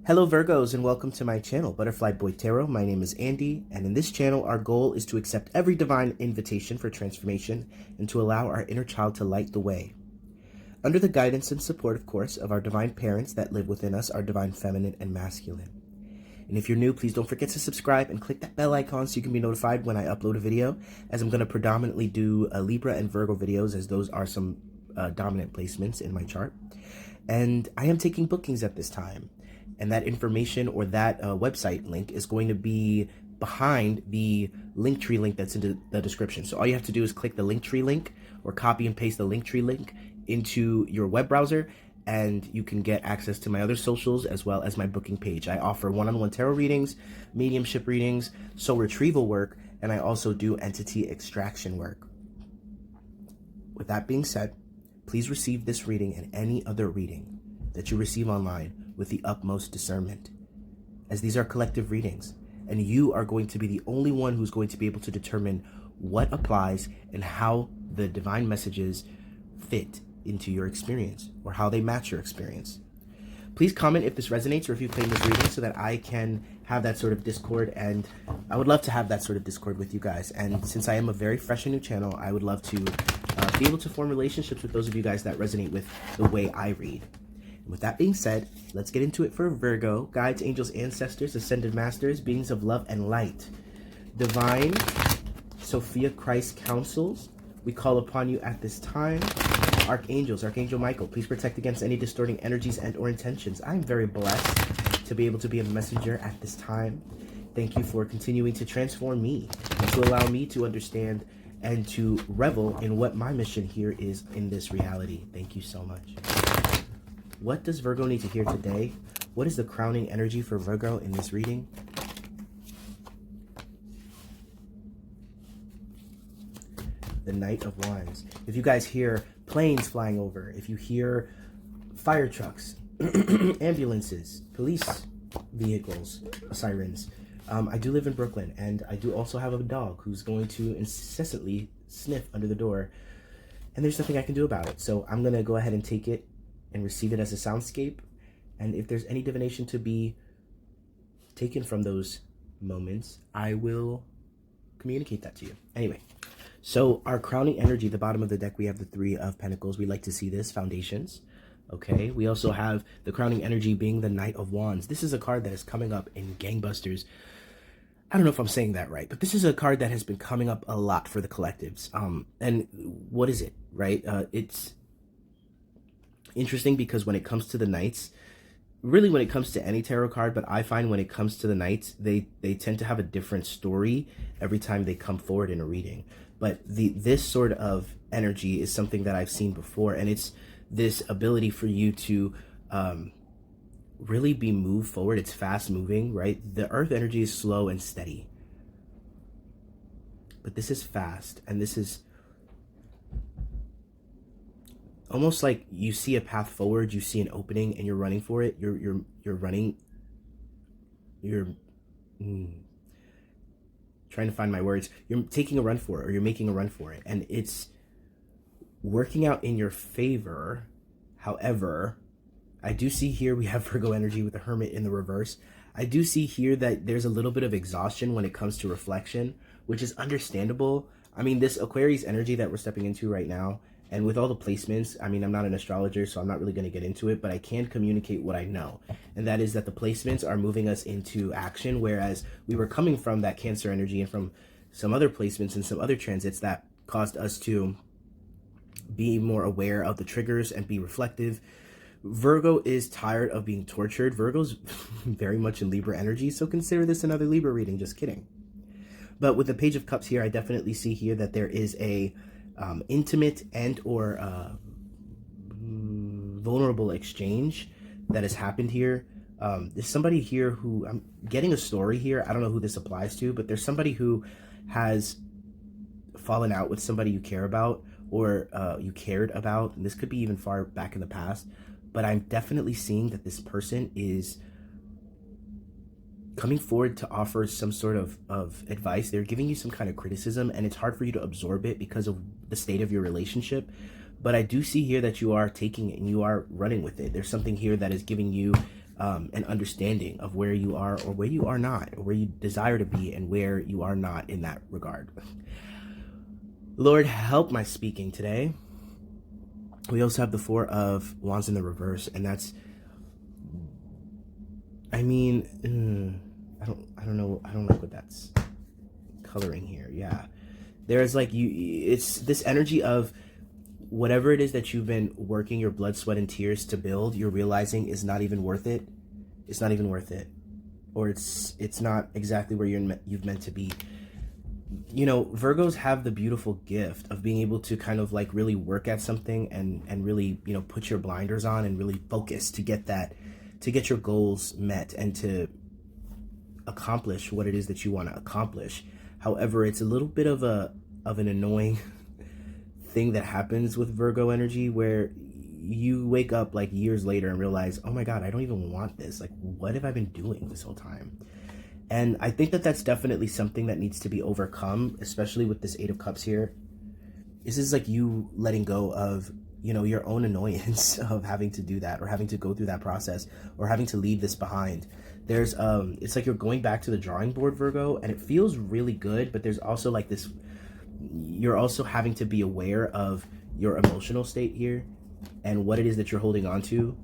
Hello Virgos and welcome to my channel, Butterfly Boy Tarot. My name is Andy, and in this channel our goal is to accept every divine invitation for transformation and to allow our inner child to light the way. Under the guidance and support, of course, of our divine parents that live within us, our divine feminine and masculine. And if you're new, please don't forget to subscribe and click that bell icon so you can be notified when I upload a video, as I'm going to predominantly do Libra and Virgo videos, as those are some dominant placements in my chart. And I am taking bookings at this time. And that information or that website link is going to be behind the Linktree link that's in the description. So all you have to do is click the Linktree link or copy and paste the Linktree link into your web browser, and you can get access to my other socials as well as my booking page. I offer one-on-one tarot readings, mediumship readings, soul retrieval work, and I also do entity extraction work. With that being said, please receive this reading and any other reading that you receive online with the utmost discernment, as these are collective readings, and you are going to be the only one who's going to be able to determine what applies and how the divine messages fit into your experience or how they match your experience. Please comment if this resonates or if you claim this reading so that I can have that sort of discord, and I would love to have that sort of discord with you guys. And since I am a very fresh and new channel, I would love to be able to form relationships with those of you guys that resonate with the way I read. With that being said, let's get into it for Virgo. Guides, angels, ancestors, ascended masters, beings of love and light, divine Sophia Christ counsels, we call upon you at this time. Archangels, Archangel Michael, please protect against any distorting energies and or intentions. I'm very blessed to be able to be a messenger at this time. Thank you for continuing to transform me and to allow me to understand and to revel in what my mission here is in this reality. Thank you so much. What does Virgo need to hear today? What is the crowning energy for Virgo in this reading? The Knight of Wands. If you guys hear planes flying over, if you hear fire trucks, ambulances, police vehicles, sirens, I do live in Brooklyn, and I do also have a dog who's going to incessantly sniff under the door, and there's nothing I can do about it. So I'm going to go ahead and take it and receive it as a soundscape. And if there's any divination to be taken from those moments, I will communicate that to you. Anyway, so our crowning energy, the bottom of the deck, we have the Three of Pentacles. We like to see this, foundations. Okay, we also have the crowning energy being the Knight of Wands. This is a card that is coming up in gangbusters. I don't know if I'm saying that right, but this is a card that has been coming up a lot for the collectives. And what is it, right? It's interesting because when it comes to the Knights, really when it comes to any tarot card, but I find when it comes to the Knights, they tend to have a different story every time they come forward in a reading. But this sort of energy is something that I've seen before, and it's this ability for you to really be moved forward. It's fast moving, right? The earth energy is slow and steady, but this is fast, and this is almost like you see a path forward, you see an opening, and you're running for it. You're running. You're trying to find my words. You're taking a run for it, or you're making a run for it, and it's working out in your favor. However, I do see here we have Virgo energy with the Hermit in the reverse. I do see here that there's a little bit of exhaustion when it comes to reflection, which is understandable. I mean, this Aquarius energy that we're stepping into right now, and with all the placements, I mean, I'm not an astrologer, so I'm not really going to get into it, but I can communicate what I know. And that is that the placements are moving us into action, whereas we were coming from that Cancer energy and from some other placements and some other transits that caused us to be more aware of the triggers and be reflective. Virgo is tired of being tortured. Virgo's very much in Libra energy, so consider this another Libra reading. Just kidding. But with the Page of Cups here, I definitely see here that there is a intimate and or vulnerable exchange that has happened here. There's somebody here who, I'm getting a story here. I don't know who this applies to, but there's somebody who has fallen out with somebody you care about, or you cared about. And this could be even far back in the past, but I'm definitely seeing that this person is coming forward to offer some sort of advice. They're giving you some kind of criticism, and it's hard for you to absorb it because of the state of your relationship. But I do see here that you are taking it and you are running with it. There's something here that is giving you an understanding of where you are or where you are not, or where you desire to be and where you are not in that regard. Lord, help my speaking today. We also have the Four of Wands in the reverse, and that's, I mean, I don't know what that's coloring here. Yeah, there's like it's this energy of whatever it is that you've been working your blood, sweat, and tears to build, you're realizing is not even worth it. It's not even worth it, or it's not exactly where you've meant to be. You know, Virgos have the beautiful gift of being able to kind of like really work at something and really, you know, put your blinders on and really focus to get your goals met and to accomplish what it is that you want to accomplish. However, it's a little bit of an annoying thing that happens with Virgo energy, where you wake up like years later and realize, oh my God, I don't even want this. Like, what have I been doing this whole time? And I think that that's definitely something that needs to be overcome, especially with this Eight of Cups here. This is like you letting go of, you know, your own annoyance of having to do that, or having to go through that process, or having to leave this behind. There's it's like you're going back to the drawing board, Virgo, and it feels really good, but there's also like this, you're also having to be aware of your emotional state here and what it is that you're holding on to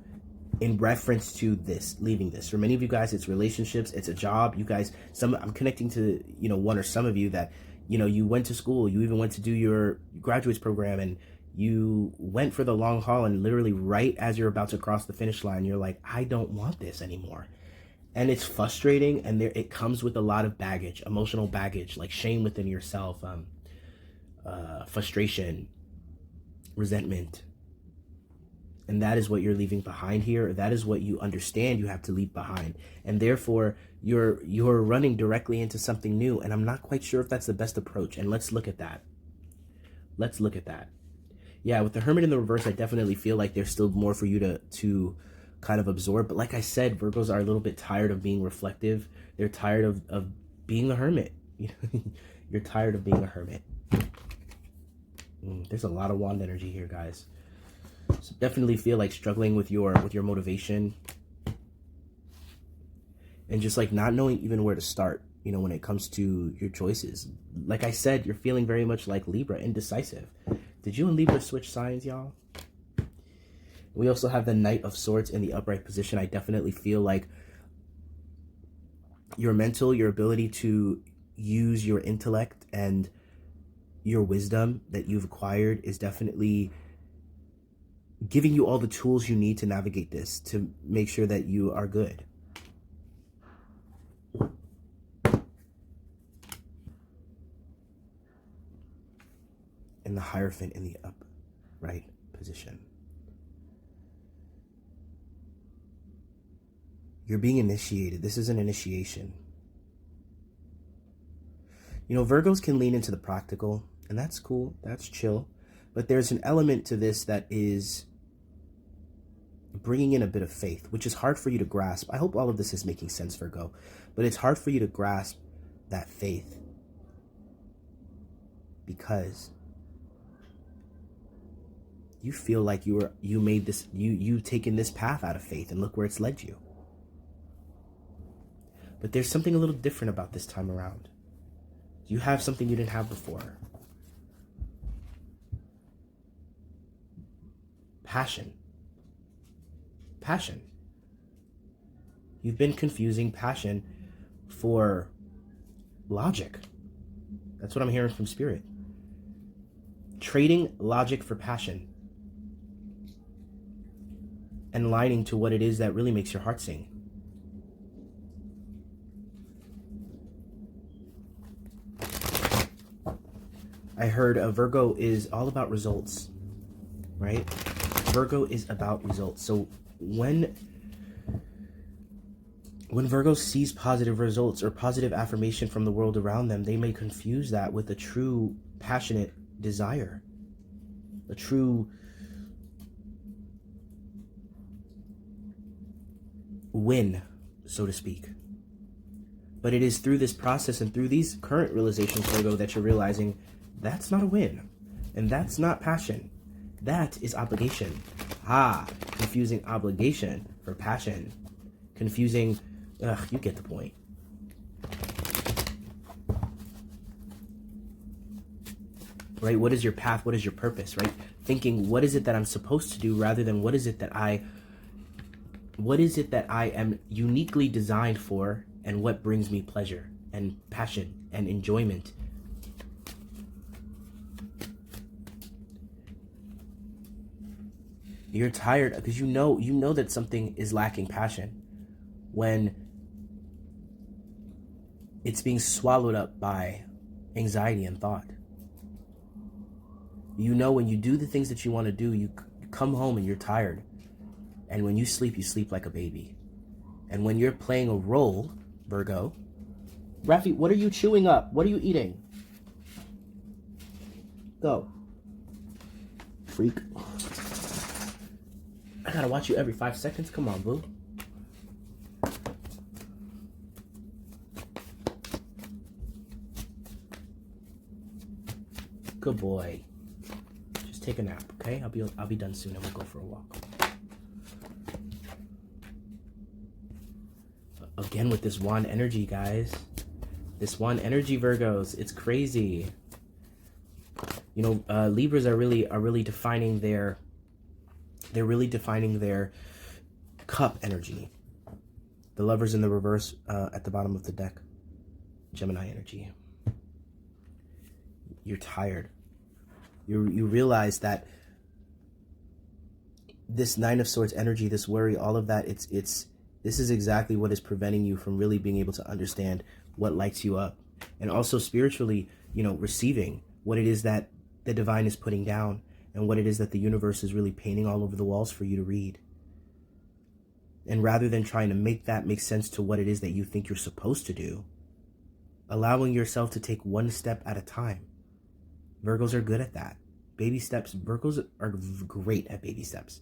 in reference to this, leaving this. For many of you guys, it's relationships, it's a job. You guys, I'm connecting to, you know, one or some of you that, you know, you went to school, you even went to do your graduates program, and you went for the long haul, and literally right as you're about to cross the finish line, you're like, I don't want this anymore. And it's frustrating, and it comes with a lot of baggage, emotional baggage, like shame within yourself, frustration, resentment. And that is what you're leaving behind here. That is what you understand you have to leave behind. And therefore, you're running directly into something new. And I'm not quite sure if that's the best approach. And let's look at that. Let's look at that. Yeah, with the Hermit in the reverse, I definitely feel like there's still more for you to kind of absorb. But like I said, Virgos are a little bit tired of being reflective. They're tired of being a hermit. You're tired of being a hermit. There's a lot of wand energy here, guys. So definitely feel like struggling with your motivation, and just like not knowing even where to start, you know, when it comes to your choices. Like I said, you're feeling very much like Libra, indecisive. Did you and Libra switch signs, y'all? We also have the Knight of Swords in the upright position. I definitely feel like your ability to use your intellect and your wisdom that you've acquired is definitely giving you all the tools you need to navigate this, to make sure that you are good. And the Hierophant in the upright position. You're being initiated. This is an initiation. You know, Virgos can lean into the practical, and that's cool. That's chill. But there's an element to this that is bringing in a bit of faith, which is hard for you to grasp. I hope all of this is making sense, Virgo, but it's hard for you to grasp that faith because you feel like you've taken this path out of faith, and look where it's led you. But there's something a little different about this time around. You have something you didn't have before. Passion. You've been confusing passion for logic. That's what I'm hearing from Spirit. Trading logic for passion. And aligning to what it is that really makes your heart sing. I heard a Virgo is all about results, right? Virgo is about results. So when Virgo sees positive results or positive affirmation from the world around them, they may confuse that with a true passionate desire, a true win, so to speak. But it is through this process and through these current realizations, Virgo, that you're realizing that's not a win, and that's not passion. That is obligation. Confusing obligation for passion. confusing. You get the point. Right? What is your path? What is your purpose? Right? Thinking, what is it that I'm supposed to do, rather than what is it that I am uniquely designed for, and what brings me pleasure and passion and enjoyment. You're tired because you know that something is lacking passion when it's being swallowed up by anxiety and thought. You know, when you do the things that you want to do, you come home and you're tired. And when you sleep like a baby. And when you're playing a role, Virgo, Rafi, what are you chewing up? What are you eating? Go. Freak. I gotta watch you every 5 seconds. Come on, boo. Good boy. Just take a nap, okay? I'll be done soon and we'll go for a walk. Again with this wand energy, guys. This wand energy, Virgos. It's crazy. You know, Libras are really defining their. They're really defining their cup energy. The Lovers in the reverse at the bottom of the deck. Gemini energy. You're tired. You realize that this Nine of Swords energy, this worry, all of that, this is exactly what is preventing you from really being able to understand what lights you up. And also spiritually, you know, receiving what it is that the divine is putting down and what it is that the universe is really painting all over the walls for you to read. And rather than trying to make that make sense to what it is that you think you're supposed to do, allowing yourself to take one step at a time. Virgos are good at that. Baby steps. Virgos are great at baby steps.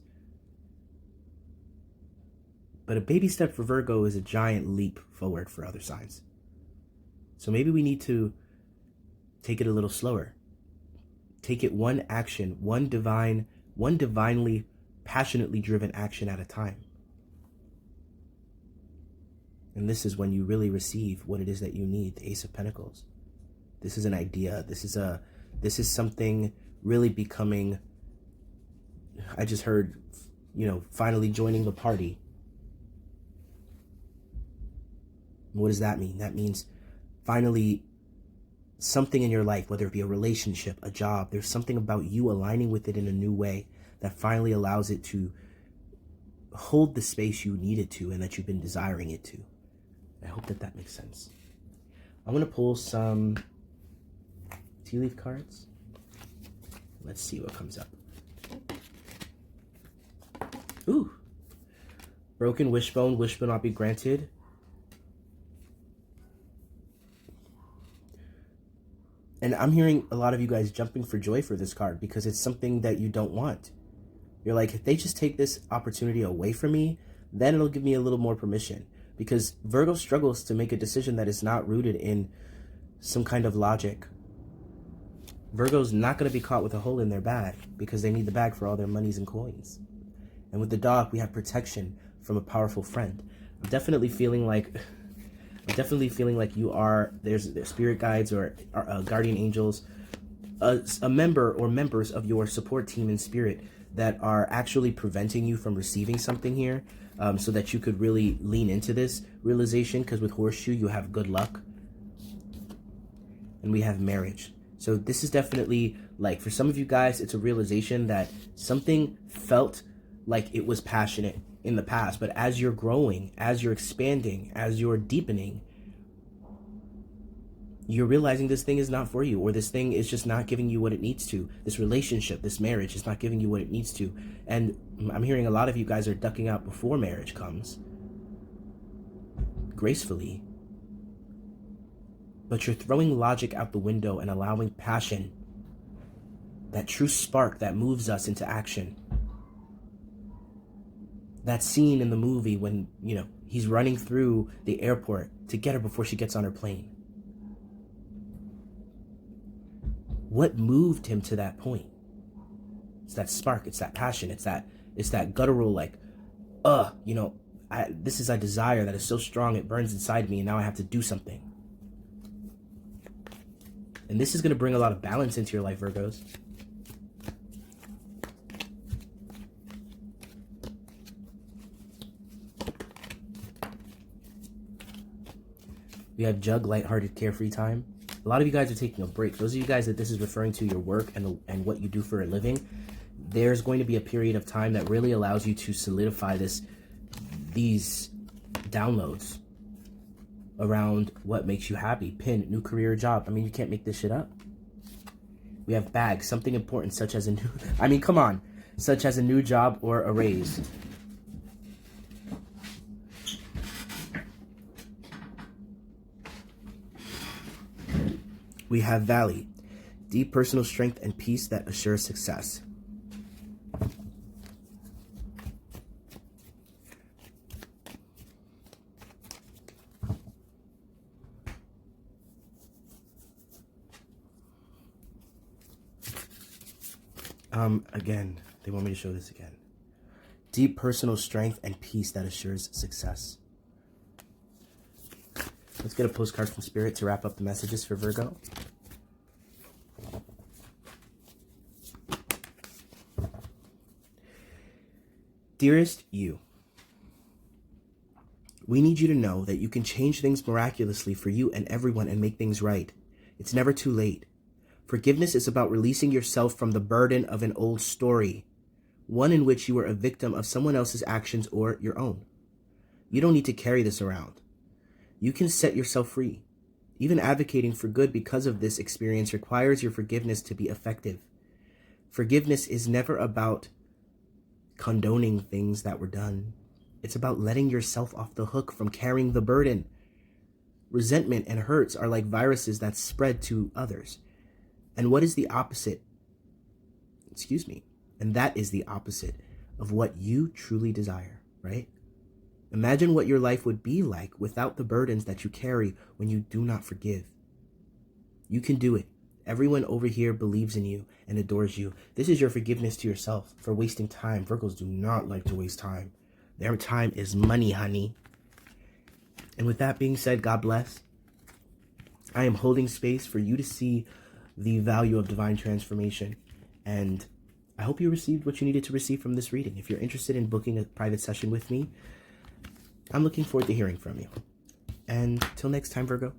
But a baby step for Virgo is a giant leap forward for other signs. So maybe we need to take it a little slower. Take it one action, one divinely, passionately driven action at a time. And this is when you really receive what it is that you need, the Ace of Pentacles. This is an idea. This is something really becoming, I just heard, you know, finally joining the party. What does that mean? That means finally something in your life, whether it be a relationship, a job, there's something about you aligning with it in a new way that finally allows it to hold the space you need it to and that you've been desiring it to. I hope that makes sense. I'm going to pull some tea leaf cards. Let's see what comes up. Ooh. Broken wishbone, wish will not be granted. And I'm hearing a lot of you guys jumping for joy for this card because it's something that you don't want. You're like, if they just take this opportunity away from me, then it'll give me a little more permission. Because Virgo struggles to make a decision that is not rooted in some kind of logic. Virgo's not going to be caught with a hole in their bag because they need the bag for all their monies and coins. And with the dog, we have protection from a powerful friend. I'm definitely feeling like you are, there's spirit guides or guardian angels, a member or members of your support team in spirit that are actually preventing you from receiving something here, so that you could really lean into this realization, because with Horseshoe, you have good luck. And we have marriage. So this is definitely, like, for some of you guys, it's a realization that something felt like it was passionate in the past, but as you're growing, as you're expanding, as you're deepening, you're realizing this thing is not for you, or this thing is just not giving you what it needs to. This relationship, this marriage is not giving you what it needs to. And I'm hearing a lot of you guys are ducking out before marriage comes, gracefully. But you're throwing logic out the window and allowing passion, that true spark that moves us into action. That scene in the movie when, you know, he's running through the airport to get her before she gets on her plane. What moved him to that point? It's that spark, it's that passion, it's that guttural, like, you know, this is a desire that is so strong it burns inside me, and now I have to do something. And this is going to bring a lot of balance into your life, Virgos. We have Jug, lighthearted, carefree time. A lot of you guys are taking a break. Those of you guys that this is referring to your work and what you do for a living, there's going to be a period of time that really allows you to solidify these downloads around what makes you happy. Pin, new career, job. I mean, you can't make this shit up. We have bag, something important such as a new, I mean, come on, such as a new job or a raise. We have Valley, deep personal strength and peace that assures success. Again, they want me to show this again. Deep personal strength and peace that assures success. Let's get a postcard from Spirit to wrap up the messages for Virgo. Dearest you, we need you to know that you can change things miraculously for you and everyone and make things right. It's never too late. Forgiveness is about releasing yourself from the burden of an old story, one in which you were a victim of someone else's actions or your own. You don't need to carry this around. You can set yourself free. Even advocating for good because of this experience requires your forgiveness to be effective. Forgiveness is never about condoning things that were done. It's about letting yourself off the hook from carrying the burden. Resentment and hurts are like viruses that spread to others. And what is the opposite? And that is the opposite of what you truly desire, right? Imagine what your life would be like without the burdens that you carry when you do not forgive. You can do it. Everyone over here believes in you and adores you. This is your forgiveness to yourself for wasting time. Virgos do not like to waste time. Their time is money, honey. And with that being said, God bless. I am holding space for you to see the value of divine transformation. And I hope you received what you needed to receive from this reading. If you're interested in booking a private session with me, I'm looking forward to hearing from you. And till next time, Virgo.